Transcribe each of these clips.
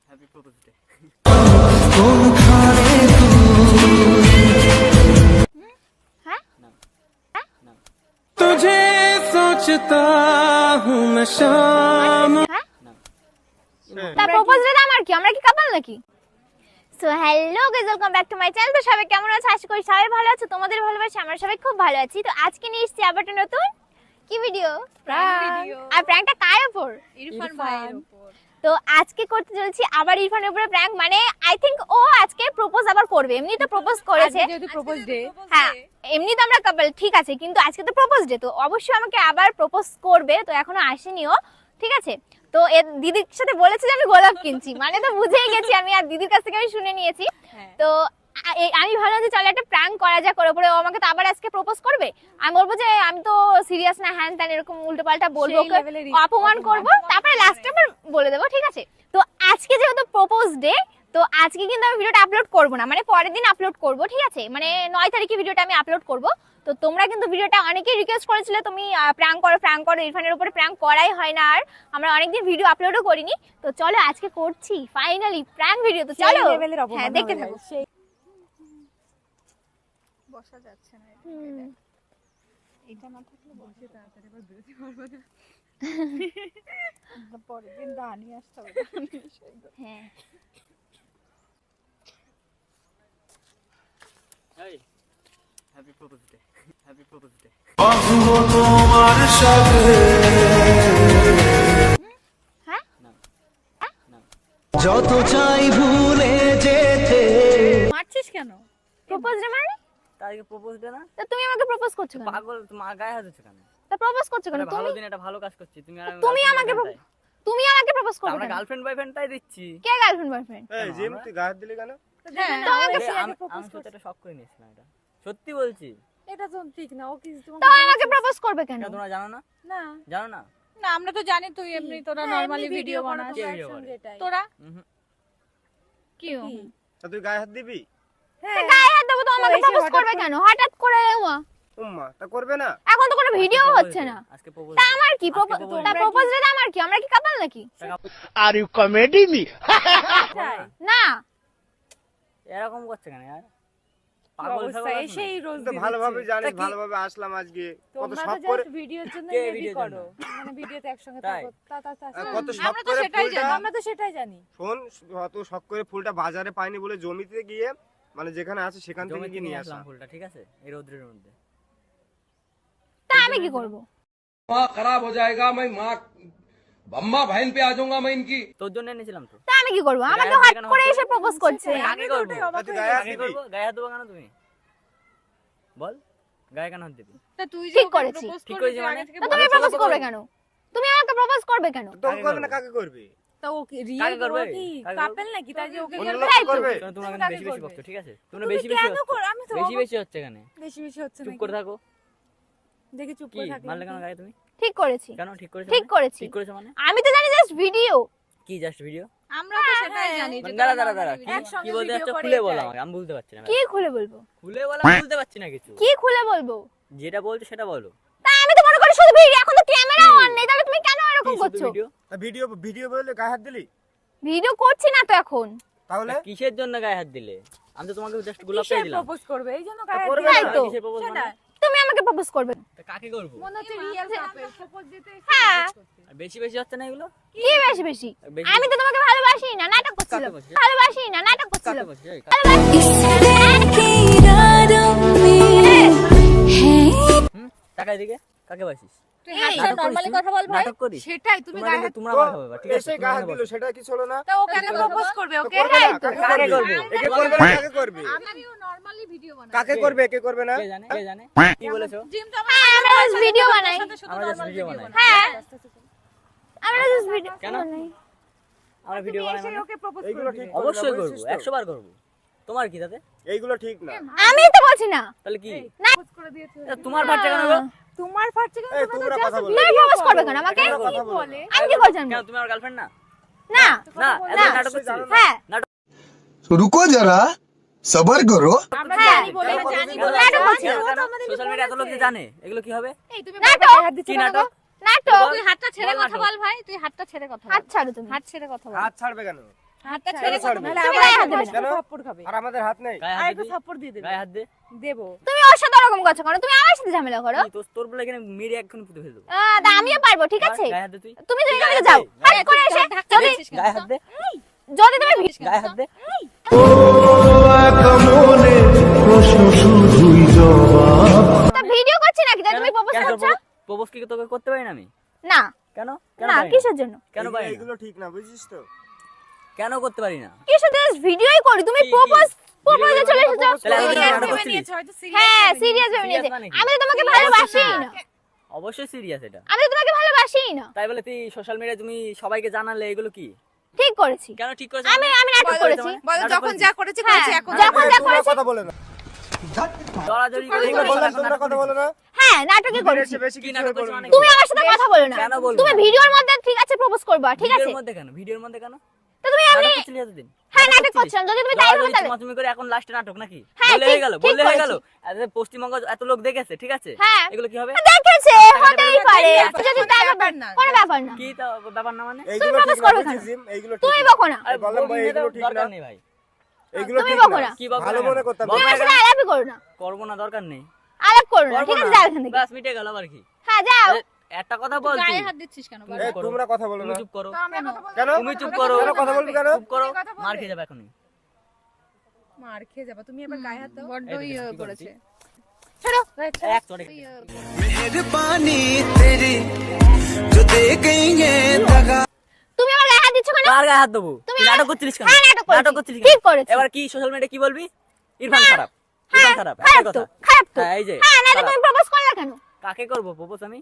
Happy propose day. হ্যাঁ না तुझे सोचता हूँ मैं शाम। হ্যাঁ না তার প্রপোজ ডে আমার কি, আমরা কি কাপাল নাকি? So hello guys, welcome back to my channel. তো সবাই কেমন আছো? আশা করি সবাই ভালো আছো। তোমাদের ভালোবাসা আমরা সবাই খুব ভালো আছি। তো আজকে নিয়ে এসেছি আবার একটা নতুন কি ভিডিও, আর প্র্যাঙ্কটা কার উপর? ইরফান ভাইয়ের উপর। তো আজকে করতে চলেছি আবার ইরফানের উপরে প্র্যাঙ্ক। মানে আই থিংক ও আজকে প্রপোজ আবার করবে। এমনি তো প্রপোজ করেছে, যেহেতু প্রপোজ ডে, হ্যাঁ এমনি তো আমরা কাপল, ঠিক আছে, কিন্তু আজকে তো প্রপোজ ডে, তো অবশ্যই আমাকে আবার প্রপোজ করবে। তো এখনো আসেনি ও, ঠিক আছে। তো এর দিদির সাথে বলেছে যে আমি গোলাপ কিনছি, মানে তো বুঝেই গেছি আমি, আর দিদির কাছ থেকে আমি শুনে নিয়েছি। হ্যাঁ। তো আমি ভাবলাম যে চলো একটা প্র্যাঙ্ক করা যাক ওর উপরে। ও আমাকে তো আবার আজকে প্রপোজ করবে, আমি বলবো যে আমি তো সিরিয়াস না, হ্যান ত্যান এরকম উল্টোপাল্টা বলবো, সেই ওকে level এর অপমান করব, তারপরে লাস্টে আবার বলে দেবো, ঠিক আছে। তো আজকে যেহেতু প্রপোজ ডে, তো আজকে কিন্তু আমি ভিডিওটা আপলোড করব না, মানে পরের দিন আপলোড করব, ঠিক আছে। মানে 9 তারিখে ভিডিওটা আমি আপলোড করব। তো তোমরা কিন্তু ভিডিওটা অনেকেই রিকোয়েস্ট করেছিলে তুমি প্র্যাঙ্ক করো, ইরফানের উপরে প্র্যাঙ্ক করাই হয় না, আর আমরা অনেকদিন ভিডিও আপলোডও করিনি। তো চলো আজকে করছি ফাইনালি প্র্যাঙ্ক ভিডিও। তো চলো হ্যাঁ দেখতে থাকো। বসা যাচ্ছে না, এটা না থাকলে বসে তাড়াতাড়ি এবার বেরোতে পারবো না। পরের দিন দাঁড়িয়ে আসতে হবে। হ্যাঁ এই happy propose day. Happy propose day. হ্যাঁ না না যত চাই ভুলে যেতে মারছিস কেন? প্রপোজ ডে মানে? তাদেরকে প্রপোজ ডে না? তো তুমি আমাকে প্রপোজ করছো কেন? পাগল, তোমার গায়ে হাত দিচ্ছ কেন? তো প্রপোজ করছো কেন একটা ভালো তুমি? দিন একটা ভালো কাজ করছি, তুমি আর আমি তুমি girlfriend আমাকে boyfriend তাই। তুমি আমাকে প্রপোজ করবে আমরা কেন? গার্লফ্রেন্ড বয়ফ্রেন্ড তাই দিচ্ছি। কে গার্লফ্রেন্ড বয়ফ্রেন্ড? এই জিম তুই গায়ে হাত দিলি কেন? হ্যাঁ, তো আমাকে ও আমি propose সত্যি করছে। একটা শখ করে নিয়েছিলাম, এটা সত্যি বলছি। এটা তো ঠিক না, ও কি তো আমাকে প্রপোজ করবে কেন? কেন তোমরা জানো না? না জানো না? না, আমরা তো জানি তুই এমনি তোরা হ্যাঁ, নরমালি ভিডিও বানাস। কে video করে? তোরা উহুম। কি তা তুই গায়ে হাত দিবি? তো গায়ে হাত দেবো, তো আমাকে এসে প্রপোজ হঠাৎ করবে কেন হঠাৎ করে? উম্মা তা করবে না? এখন তো কোনো ভিডিও হচ্ছে না। আজকে প্রপোজ তা আমার কি আজকে propose তা day। প্রপোজ ডে আমার কি, আমরা কি কাপাল নাকি? আর ইউ কমেডি মি না এরকম করছে কেন यार? পাগল অবস্থা ছাগল এসে এই রোজ তুই তো ভালোভাবে জানিস, তা কি? ভালোভাবে আসলাম আজকে। কত তোমরা শখ তো করে জাস্ট ভিডিওর জন্য কে রেডি ভিডিওর করো, জন্য? মানে ভিডিওতে একসঙ্গে তাই? থাকো, কত শখ আমরা তো করে সেটাই ফুলটা, জানি, আমরা তো সেটাই জানি। শোন, কত শখ করে ফুলটা বাজারে পাইনি বলে জমিতে গিয়ে, মানে যেখানে আছে সেখান থেকে জমিতে গিয়ে নিয়ে নিয়ে আসলাম আসলাম। ফুলটা, ঠিক আছে, এই রোদ্রের মধ্যে। তা আমি কি করব? माँ खराब हो जाएगा, मैं माँ अम्मा बहन पे आ जाऊंगा मैं इनकी। তোর জন্য এনেছিলাম তো। তা আমি কি করব? আমাকে গায়ে হাত হঠাৎ কেন করে হচ্ছে? এসে প্রপোজ করছে। কাকে করবো? তা তুই গায়ে হাত কাকে দিবি? করবো? গায়ে হাত দেবো কেন তুমি? বল, গায়ে কেন হাত দিবি? তা তুই ঠিক যে করেছি। propose ঠিক করবি, করেছি তুই মানে? আগে থেকে তা বল। তুমি প্রপোজ করবে কেন? তুমি আমাকে প্রপোজ করবে কেন? তোকে কাকে করবে না, করবে? কাকে করবে? তা ও কি রিয়েল কাকে করবে? কি কাকে কাপেল নাকি, তাই যে ওকে অন্য করবে? লোক তাই তো। করবে? শোনো, তোমরা তুমি কিন্তু কাকে বেশি বেশি করবে? বকছো, ঠিক আছে? তোমরা তুমি বেশি বেশি কেন বকছো। কর? আমি তো বেশি অবাক। বেশি হচ্ছে এখানে। বেশি বেশি হচ্ছে চুপ নাকি? করে থাকো। দেখি চুপ কি করে থাকি। মারলে কেন গায়ে তুমি? ঠিক করেছি, কেন ঠিক করেছো? ঠিক মানে? করেছি। ঠিক করেছো মানে? আমি তো জানি জাস্ট ভিডিও। কি জাস্ট ভিডিও? আমরা তো সেটাই জানি যে দাঁড়া তোরা দাঁড়া দাঁড়া, normally কি একসঙ্গে কি বলতে video যাচ্ছ? করে খুলে বলো এটাই। আমাকে, আমি বুঝতে পারছি না। কি খুলে বলবো? খুলে বলো, আমি বুঝতে পারছি না কিছু। কি খুলে বলবো? যেটা বলছো সেটা বলো। তা আমি তো মনে করি শুধু ভিডিও, এখন তো ক্যামেরা অন নেই, তাহলে তুমি কেন এরকম কি শুধু করছো? ভিডিও? তা ভিডিও ভিডিও বলে গায়ে হাত দিলি? ভিডিও করছি না তো এখন। তাহলে কিসের জন্য গায়ে হাত দিলে? আমি তো তোমাকে জাস্ট গোলাপটাই কিসের দিলাম। প্রপোজ করবে এই জন্য গায়ে করবে হাত তাই দিলাম। তো। কিসের প্রপোজ মানে? সেটাই। তুমি আমাকে প্রপোজ করবে। তা কাকে করব? মনে হচ্ছে রিয়েল কাপেল প্রপোজ দিতে এসে হ্যাঁ। propose করতে। আর বেশি বেশি হচ্ছে না এগুলো? কি বেশি বেশি? বেশি- আমি তো তোমাকে ভালোবাসি না, নাটক করছিলাম। কাকে বলছিস? ভালোবাসি না, নাটক কাকে করছিলাম। বলছিস? এই, হুম? টাকা এদিকে, কাকে বাসিস? তুই এই, হাসছে নাটক করিস নরমালি তুই? কথা বল ভাই। নাটক করিস? সেটাই তুমি তোমরা গায়ে কিন্তু হাত তোমরা তো মার খাবে বা, ঠিক আছে? এসে গায়ে হাত দিল, সেটা কিছু হলো না? তা ও কেন প্রপোজ করবে তো ওকে? করবে না, এটাই তো। কাকে কাকে করবে? করবে? একে করবে না, কাকে করবে? আমিও নরমালি ভিডিও বানাই। কাকে করবে, একে করবে না? কে জানে? কে জানে? কি বলেছো? জিম তো হ্যাঁ, আমরা just video বানাই। সাথে শুধু আমরা just নরমাল video ভিডিও বানাই। বানাই। হ্যাঁ। আমরা জাস্ট ভিডিও কেন? আমরা ভিডিও বানাই মানে? ওকে প্রপোজ এইগুলো করবে। ঠিক করবে না, অবশ্যই করব, বুঝছিস তো? 100 বার করব। তোমার কি তাতে? এইগুলো ঠিক না। আমি তো বলছি না। তাহলে কি? না, প্রপোজ করে দিয়েছে। এ, তোমার বাচ্চা কেন গো? তোমার ফাটছে কেন? এই, তুমি তোমরা তো কথা just বলো। তুমি প্রপোজ করবে কেন আমাকে? তোমরা কথা বলো বলে। না। আমি কি করে জানবো? কেন তুমি আমার গার্লফ্রেন্ড না? না, না, এত না। নাটক করছিস? জানো না। হ্যাঁ। নাটক रुको जरा सबर करो আমরা হ্যাঁ। জানি বলে কেন জানি কথা বলে বলছো? নাটক করছি। সোশ্যাল মিডিয়া এত লোক যে জানে, এগুলো কি হবে? এই তুমি নাটক। বারবার গায়ে হাত দিচ্ছ কি কেন নাটক? গো? নাটক। তুই হাতটা ছেড়ে বল কথা নাটক। বল ভাই, তুই হাতটা ছেড়ে কথা বল। হাত ছাড়ো তুমি। হাত ছেড়ে কথা বল। হাত ছাড়বে কেন? হাতটা কেন ছেড়ে ছাড়বে? নাহলে তুমি আবার গায়ে হাত দেবে একটা না। থাপ্পড় খাবে আর আমাদের হাত নেই। গায়ে আর হাত একটা দে থাপ্পড় দিয়ে দেবে গায়ে হাত দে দেবো তুমি ওর সাথে ওরকম কথা করো, তুমি আমার সাথে ঝামেলা করো। তুই তোর বলে এখানে মেরে এখন পুঁতে ফেলে দেবো তা আমিও পারবো, ঠিক আছে? গায়ে হাত দে তুই তুমি তো এখান গায়ে থেকে হাত যাও, দে, হাত করে এসে যদি গায়ে হাত দে যদি তুমি গায়ে হাত দে ভিডিও করছি নাকি তাই তুমি প্রপোজ করছো? প্রপোজ কি তোকে করতে পারি না আমি? না কেন কেন না, পারি না? কিসের জন্য? কেন পারি না? এগুলো ঠিক না, বুঝছিস তো? কেন করতে পারি না? কিসের জন্য ভিডিওই করি, তুমি কি? প্রপোজ প্রপোজে Video চলে করে এসেছো। propose তাহলে আমি তো Serious নাটক ভেবে করছিলি। নিয়েছে, হয়তো serious হ্যাঁ ভেবে সিরিয়াস নিয়েছে। হয়ে নিয়েছে, মানে কি? আমি তো তোমাকে ভালোবাসি না, অবশ্যই সিরিয়াস এটা। আমি তো তোমাকে ভালোবাসি না। তাই বলে তুই সোশ্যাল মিডিয়ায় তুমি সবাইকে জানালে এগুলো কি? ঠিক করেছি, কেন ঠিক করেছ? আমি নাটক বলো, করেছি। বলো নাটক যখন করেছিস? যা করেছি হ্যাঁ, করেছি, এখন যখন যা তোমরা করেছি। কথা বলে না। জড়াজড়ি করে তোমরা এগুলো বললাম এখন তোমরা নাটক কথা বলে করেছিস। না। হ্যাঁ নাটকই করেছি। বেশি কি কিছু নাটক বলবে করছো না। মানে? তুমি আমার সাথে কথা বলো না, কেন বলবো তুমি না? ভিডিওর মধ্যে ঠিক আছে প্রপোজ করবা, ঠিক আছে? ভিডিওর মধ্যে কেন? ভিডিওর মধ্যে কেন? তো তুমি আমি নাটক করছিলি এতদিন? হ্যাঁ নাটক করছিলিস? করছিলাম, যদি তুমি তাই ভাবো জড়াজড়ি তাহলে চুমাচুমি করে এখন লাস্টে নাটক নাকি? হ্যাঁ, বললে ঠিক- হয়ে গেল, ঠিক বললে হয়ে গেল। করেছি। আরে পশ্চিমবঙ্গ এত লোক দেখেছে, ঠিক আছে? হ্যাঁ। এগুলো কি হবে? দেখেছে, হতেই পারে। ব্যাপার যদি না, তাই ব্যাপার না। কোনো ব্যাপার না, কি তা ব্যাপার না মানে? এইগুলো propose ঠিক না, করো কেন? বুঝছিস? এইগুলো ঠিক তুমি না। বকো না, আরে বললাম ভাই, বলবি না, এগুলো ঠিক দরকার না। নেই ভাই। এইগুলো তুমি ঠিক বকো না। না। কি বকবো ভালো না মনে কেন? করতাম। বকবো তুমি না আমার কেন? সাথে আলাপই করো না, করবো না, দরকার নেই। আলাপ করো না, করবো ঠিক আছে? না। যাও এখান থেকে, ব্যাস মিটে গেল আবার কি? হ্যাঁ যাও। এ, একটা কথা বল তুই। গায়ে হাত দিচ্ছিস কেন তুমি এই, চুপ করো। তোমরা কথা বলো তুমি না। চুপ করো। আমরা কথা বলবো। কেন? তুমি চুপ করো। কেন কথা বলবি কেন? চুপ করো। তুমি কথা বলবে? মার খেয়ে যাবে এখনই। মার খেয়ে যাবা, তুমি এবার গায়ে হাত দাও। এই বড্ড দেখো, ইয়ে কি করেছে। করেছি? ছোড়ো। এক চড়ে मेहरबानी तेरी जो दे गई है दगा তুমি আমার গায়ে হাত দিচ্ছ কেন? কার গায়ে হাত দেবো? তুমি তুই নাটক করছিলিস কেন? হ্যাঁ, নাটক করেছি। নাটক করছিলিস ঠিক কেন? করেছি। এবার কি সোশ্যাল মিডিয়ায় কি বলবি? ইরফান খারাপ। হ্যাঁ, ইরফান খারাপ। খারাপ একই তো, কথা। খারাপ তো। হ্যাঁ, এই যে, হ্যাঁ, না তো খারাপ। তুমি প্রপোজ করলে কেন? কাকে করবো প্রপোজ আমি?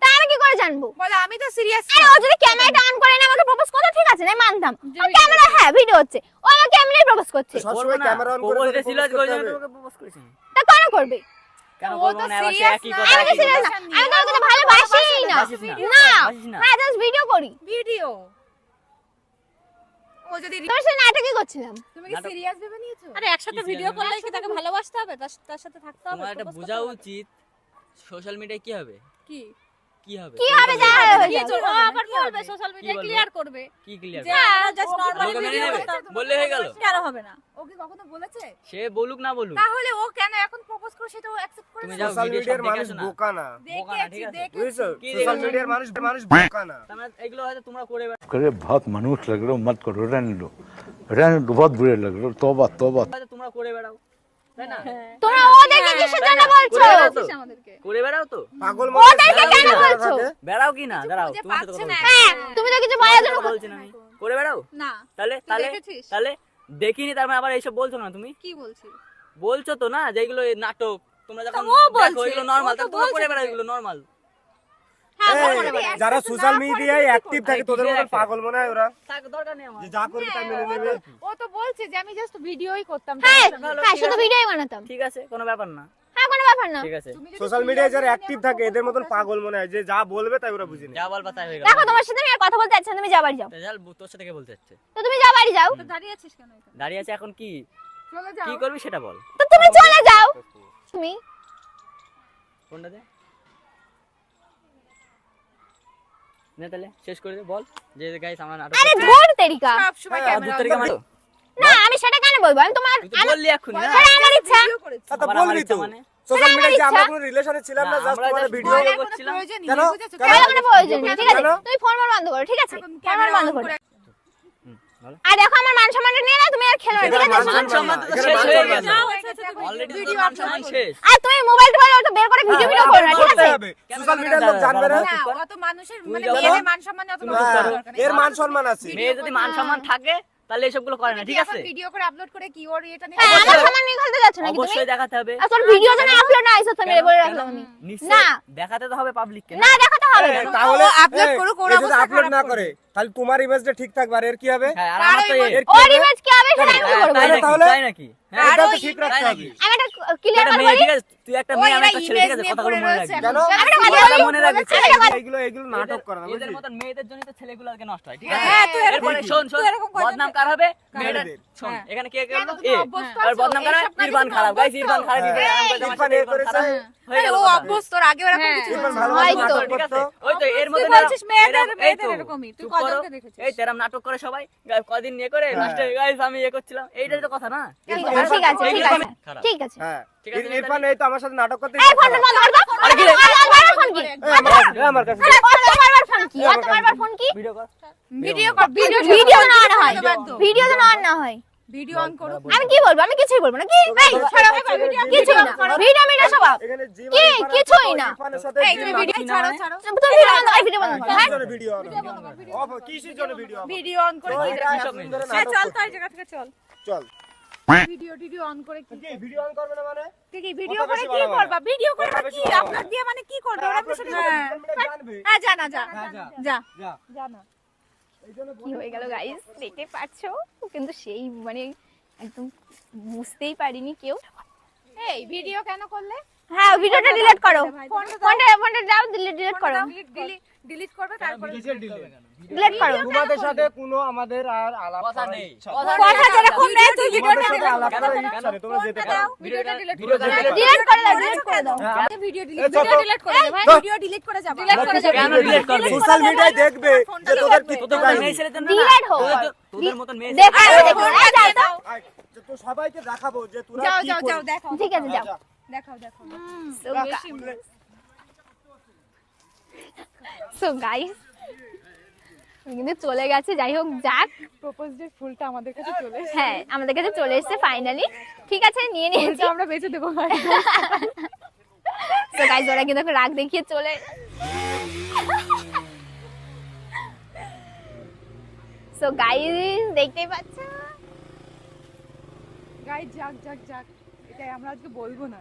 তা আমি কি করে জানবো? বলো আমি তো সিরিয়াস আরে ও যদি ক্যামেরাটা অন করে না আমাকে প্রপোজ করতো, ঠিক আছে, না মানতাম। যে আর video ক্যামেরা হ্যাঁ ভিডিও হচ্ছে, ও আমাকে এমনিই প্রপোজ করছে। সবসময় করবো না। ক্যামেরা অন করে প্রপোজ তোকে ছিল propose আজকে, ওই করতে জন্য হবে। তোকে প্রপোজ করেছি আমি। তা কেন করবে? কেন ও করবো তো না? এবার সে serious একই না। কথা, আমি তো একই serious কথা। না, আমি তোমাকে তো ভালোবাসি না। বাসিস না। না, বাসিস না। হ্যাঁ জাস্ট ভিডিও করি। ভিডিও। ও যদি তোমার সাথে নাটকই করছিলাম। তুমি কি সিরিয়াস ভেবে নিয়েছো? আরে একসাথে কি ভিডিও serious? করলে কি তাকে ভালোবাসতে হবে, তার সাথে থাকতে হবে? তোমার একটা propose বোঝা করতে হবে? উচিত সোশ্যাল মিডিয়ায় কি হবে? কি? কি হবে? কি হবে যা হবে কি হয়ে যাবে। ও আবার বলবে সোশ্যাল মিডিয়ায় বলবে? ক্লিয়ার করবে কি ক্লিয়ার? যে জাস্ট নরমালি লোকে মেনে ভিডিও নেবে? করতে হবে। বললে হয়ে গেল? কেন হবে না? ও কি কখনো বলেছে? সে বলুক না বলুক। তাহলে ও কেন এখন প্রপোজ করে সেটা ও অ্যাকসেপ্ট করে তুমি না? যাও সোশ্যাল ভিডিও সব মিডিয়ার দেখে মানুষ আসো না। বোকা না, বোকা না, ঠিক আছে? বুঝছো? কি সোশ্যাল দেখেছো? মিডিয়ার মানুষ বোকা না। তার মানে এগুলো হয়তো তোমরা করে करे बहुत मनुष्य लग रहे हो मत करो रहने दो बहुत बुरे लग रहे हो तौबा तौबा হয়তো তোমরা করে বেড়াও, তাই না? তোমরা ওদেরকে কিসের জন্য বলছো? করে বেড়াও তো? আমাদেরকে করে বেড়াও তো? পাগল ওদেরকে কেন বলছো? বেড়াও কি না? দাঁড়াও, খুঁজে তোমার সাথে পাচ্ছে কথা না। বলছি। হ্যাঁ তুমি তো কিছু বলার জন্য কথা বলছি না আমি। করে বেড়াও? না। তাহলে তুই তাহলে দেখেছিস? তাহলে দেখিনি, তার মানে আবার এইসব বলছো না তুমি? কি বলছিস? বলছো তো না যে এগুলো নাটক, তোমরা যখন ও বলছে, দেখো এগুলো নরমাল, ও তো তোমরা করে বলছে বেড়াও তো। এগুলো নরমাল। হ্যাঁ এই, বলো না। যারা সোশ্যাল মিডিয়ায় অ্যাক্টিভ থাকে এই, তোদের কিসের মতো active? পাগল মনে হয় ওরা, থাক, দরকার নেই আমার। যে যা করবি তাই মেনে নেবে। ও তো বলছে যে আমি জাস্ট ভিডিওই করতাম। হ্যাঁ ভালো, হ্যাঁ ঠিক শুধু আছে। ভিডিওই বানাতাম। ঠিক আছে, কোনো ব্যাপার না। হ্যাঁ কোনো ব্যাপার না। ঠিক আছে, সোশ্যাল মিডিয়ায় যারা অ্যাক্টিভ থাকে এদের মতন পাগল মনে হয়, যে যা বলবে তাই ওরা বুঝে নেয়। যা বলবা তাই হয়ে গেল। দেখো তোমার সাথে আমি আর কথা বলতে চাচ্ছি না, তুমি যা বাড়ি যাও। রেজাল্ট তোর সাথে কে বলতে যাচ্ছে? তো তুমি যা বাড়ি যাও। দাঁড়িয়ে আছিস কেন এখানে? দাঁড়িয়ে আছে এখন, কি চলে যাও। কি করবি সেটা বল। তো তুমি চলে যাও। তুমি কোনটা দে নে, তাহলে শেষ করে দে, বল যে গাইস আমরা নাটক আরে করছি। ধর তেরিকা। সব সময় হ্যাঁ, ক্যামেরা 2 তারিখে আমরা না আমি সেটা কেন বলবো? আমি তোমার তুই তো বললি এক্ষুনি না? আরে আমার ইচ্ছা। ভিডিও করেছি। তা তো আবার আমার বলবি ইচ্ছা তো, মানে? সোশ্যাল মিডিয়ায় যে আমরা ইচ্ছা। কোনো রিলেশনে ছিলাম না, না, জাস্ট আমরা তোমাদের just ভিডিও। video কোনো করছিলাম। প্রয়োজন নেই, কেন? বুঝেছো? কেন? তাহলে কোনো প্রয়োজন নেই, ঠিক আছে? কেন? তুমি ফোন বন্ধ করো, ঠিক আছে? এখন ফোন ক্যামেরা বন্ধ অন করো। করে বলো। আর দেখো আমার মান সম্মানটা নিয়ে না তুমি আর খেলো না, ঠিক আছে? মান সম্মান তো এখানে শেষ মান হয়ে সম্মান গেল। না। অলরেডি তো ভিডিও মান আপলোড সম্মান করো। শেষ। আর তুমি মোবাইল টোবাইল ওটা বের করে ভিডিও ভিডিও করো না, ঠিক আছে? সোশ্যাল মিডিয়ার লোক জানবে না। না, অত মানুষের তুই মানে যাও। মেয়েদের মান সম্মান অত তুমি নষ্ট চুপ করার করো। দরকার নেই। এর মান সম্মান আছে। মেয়ে যদি মান সম্মান থাকে তাহলে এসবগুলো করে না, ঠিক আছে? ভিডিও করে আপলোড করে কি ওর এটা নিয়ে হ্যাঁ আমার সম্মান নিয়ে খেলতে যাচ্ছ নাকি তুমি? অবশ্যই দেখাতে হবে। আর তোর ভিডিও যেন আপলোড না আইসো তুমি কেন? বলে কেন? রাখলাম আমি। নিশ্চয়ই না। দেখাতে তো হবে পাবলিককে। না দেখাতে হবে না। তাহলে আপলোড করুক, ওর অবস্থা আপলোড খারাপ না করবে। করে তাহলে তোমার ইমেজটা ঠিক থাকবে, আর এর কি হবে? হ্যাঁ, আর আমার তো তার এর- ওর ইমেজ কি হবে সেটা আমি হ্যাঁ, করব। তাই নাকি? তাহলে? তাই নাকি? হ্যাঁ, এটা তো ওই ঠিক তাই রাখতে নাকি? হবে। আমি একটা তুই ক্লিয়ার একটা কথা মেয়ে, বলি। ঠিক আছে? তুই একটা ও মেয়ে, আমি এরা একটা ছেলে, ঠিক image আছে? নিয়ে কথাগুলো পড়ে মনে রয়েছে রাখবি। কেন? আমি একটা কথা কথাটা বলি। মনে রাখবি। এগুলো নাটক করা না, এদের বুঝলি? মতন মেয়েদের জন্যই তো ছেলেগুলো আগে নষ্ট হয়, ঠিক হ্যাঁ, আছে? তুই এরকম এরপরে শোন শোন, তুই এরকম কয়জন বদনাম কার হবে? মেয়েদের। শোন হ্যাঁ। এখানে কে কেন করলো তুমি এ অভ্যস্ত আর আছো? বদনাম করা এইসব কাজে ইরফান তুমি খারাপ গাইস অভ্যস্ত? ইরফান খারাপ হ্যাঁ, ইরফান ইরফান এ করেছে। হয়ে গেল ও কথা। অভ্যস্ত, ওর আগে ওরকম হ্যাঁ। কিছু ইরফান হয়নি। ভালো হয়তো। নাটক ঠিক আছে করতো। ওই তো এর মধ্যে তুই বলছিস মেয়েদের এই মেয়েদের তো, এরকমই, তুই চুপ করো। কজনকে দেখেছিস? এই তেরাম নাটক করে সবাই কদিন নিয়ে করে হ্যাঁ। লাস্টে গাইস আমি ইয়ে করছিলাম এইটাই তো কথা না ঠিক আছে ঠিক আছে ঠিক আছে খারাপ। ঠিক আছে হ্যাঁ ঠিক আছে, ইরফান এই তো আমার সাথে নাটক করতে এই ফোন বন্ধ কর দাও আরে কি রে? ফোন কি আমার কাছে তোমার ফোন কি তোমার ফোন কি ভিডিও কর ভিডিও কর, ভিডিও ভিডিও না অন হয় বাদ দাও। ভিডিও তো অন না হয় ভিডিও অন করো। আমি কি বলবো আমি কিছুই বলবো না কি এই ছাড়ো কিছুই না ভিডিও মিডিও সব off। এখানে জি কি? কিছুই না। ইরফানের সাথে এই জি তুমি নাটক। ভিডিও ছাড়ো ছাড়ো। তুমি ভিডিও বন্ধ ভিডিও বন্ধ করো, হ্যাঁ? কিসের জন্য ভিডিও অফ কিসের জন্য ভিডিও অফ ভিডিও অন করে কি ওইটা দেখছিস? এতদিন ধরে হ্যাঁ, নাটক চল তো করছে। এই জায়গা থেকে চল। চল ভিডিও অন করে কি কি ভিডিও অন করবে না মানে তুই কি ভিডিও কথা করে বেশি কি বাড়াবা করবা? না। ভিডিও করে কথা কি বেশি বাড়াবা আপলোড না। দিয়ে মানে কি করবে? ওরা আপলোড বিষয় দিলে হ্যাঁ মিনিট জানবে হ্যাঁ যা না যা হ্যাঁ, যা। যা যা যা না। কি হয়ে গেল গাইস দেখতে পাচ্ছো কিন্তু সেই মানে একদম বুঝতেই পারিনি কেউ এই ভিডিও কেন করলে? হ্যাঁ ভিডিওটা ডিলিট করো ফোনটা ফোনটা দাও ডিলিট করো ডিলিট করবে তারপরে ডিলিট করো তোমাদের সাথে কোনো আমাদের আর আলাপ কথা করার নেই ইচ্ছা কথা নেই। কথা যেরকম নেই তুই তোমাদের ভিডিওটা সাথে আলাপ কেন? করার কেন? ইচ্ছা নেই, তোমরা যেতে ফোনটা দাও, পারো। ভিডিওটা ডিলিট ভিডিও করে দাও। delete ডিলিট করে দাও ডিলিট করে দাও হ্যাঁ, ভিডিও এই ডিলিট চল তো। করে দে ভাই, চল। ভিডিও ডিলিট করে যাবে। কেন delete করবে? সোশ্যাল মিডিয়ায় দেখবে যে তোদের কি তোদের মতো মেয়ে ছেলেদের না Delete হোক। তোদের মতন মেয়ে দেখো ছেলেদের- দেখো এই যাও তো আয়, যে তো সবাইকে দেখাবো যে তোরা যাও কি যাও যাও করিস। দেখাও ঠিক আছে যাও দেখাও দেখাও। সো গাইস কিন্তু চলে গেছে যাই হোক যাক প্রপোজ ডে ফুলটা আমাদের কাছে চলে এসেছে। হ্যাঁ আমাদের কাছে চলে এসেছে ফাইনালি ঠিক আছে নিয়ে নিয়েছি ফুলটা আমরা বেঁচে দেবো ভাই। তো গাইস ওরা কিন্তু এখন রাগ দেখিয়ে চলে সো গাইস দেখতেই পাচ্ছ গাইস যাক যাক যাক, এটাই আমরা আজকে বলবো না।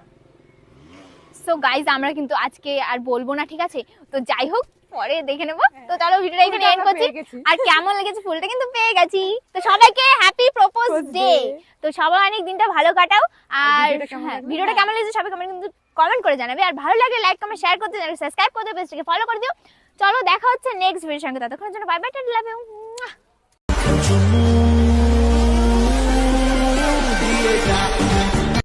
সো গাইস আমরা কিন্তু আজকে আর বলবো না ঠিক আছে তো যাই হোক পরে দেখে নেবো তো চলো ভিডিওটা এখানে এন্ড করছি পেয়ে গেছি। আর কেমন লেগেছে ফুলটা কিন্তু পেয়ে গেছি তো সবাইকে হ্যাপি প্রপোজ ডে তো সবাই অনেক দিনটা ভালো কাটাও আর ভিডিওটা কেমন হ্যাঁ লাগলো? ভিডিওটা কেমন লেগেছে সবাই কমেন্ট করে জানাবে আর ভালো লাগলে লাইক কমেন্ট শেয়ার করতে জানাবে সাবস্ক্রাইব করতে পেজটাকে ফলো করে দিও চলো দেখা হচ্ছে নেক্সট ভিডিওর সঙ্গে ততক্ষণের জন্য bye bye tata love you